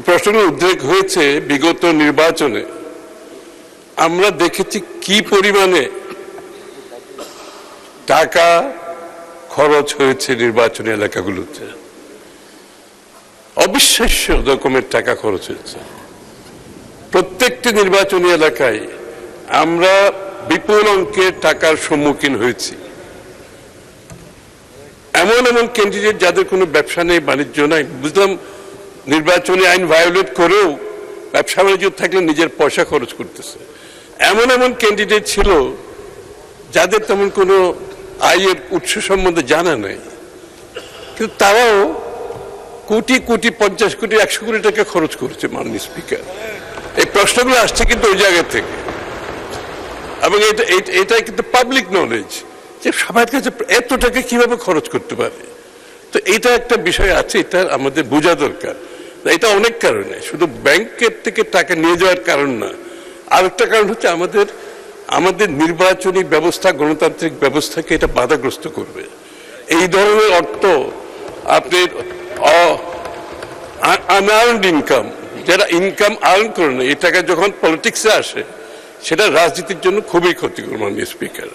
প্রশ্ন উদ্বেগ হয়েছে বিগত নির্বাচনে আমরা দেখেছি কি পরিমাণে টাকা খরচ হয়েছে নির্বাচনী এলাকাগুলোতে। অবিশ্বাস্য রকমের টাকা খরচ হয়েছে। প্রত্যেকটি নির্বাচনী এলাকায় আমরা বিপুল অঙ্কের টাকার সম্মুখীন হয়েছি। এমন এমন ক্যান্ডিডেট যাদের কোনো ব্যবসা নেই, বাণিজ্য নাই, বুঝলাম নির্বাচনী আইন ভায়োলেট করেও ব্যবসা বাণিজ্য থাকলে নিজের পয়সা খরচ করতেছে। এমন এমন ক্যান্ডিডেট ছিল যাদের তেমন কোনো আয়ের উৎস সম্বন্ধে জানা নাই, কিন্তু তারাও কোটি কোটি, 50 কোটি, 100 কোটি টাকা খরচ করছে। মাননীয় স্পিকার, এই প্রশ্নগুলো আসছে কিন্তু ওই জায়গা থেকে, এবং এটা কিন্তু পাবলিক নলেজ যে সবার কাছে এত টাকা কিভাবে খরচ করতে পারে। তো এটা একটা বিষয় আছে, এটা আমাদের বোঝা দরকার। এটা অনেক কারণে, শুধু ব্যাংকের থেকে টাকা নিয়ে যাওয়ার কারণ না, আরেকটা কারণ হচ্ছে আমাদের নির্বাচনী ব্যবস্থা, গণতান্ত্রিক ব্যবস্থাকে এটা বাধাগ্রস্ত করবে। এই ধরনের অর্থ আপনি আনআর্নড ইনকাম, যারা ইনকাম আর্ন করে না, এই টাকা যখন পলিটিক্সে আসে সেটা রাজনীতির জন্য খুবই ক্ষতিকর। মাননীয় স্পিকার।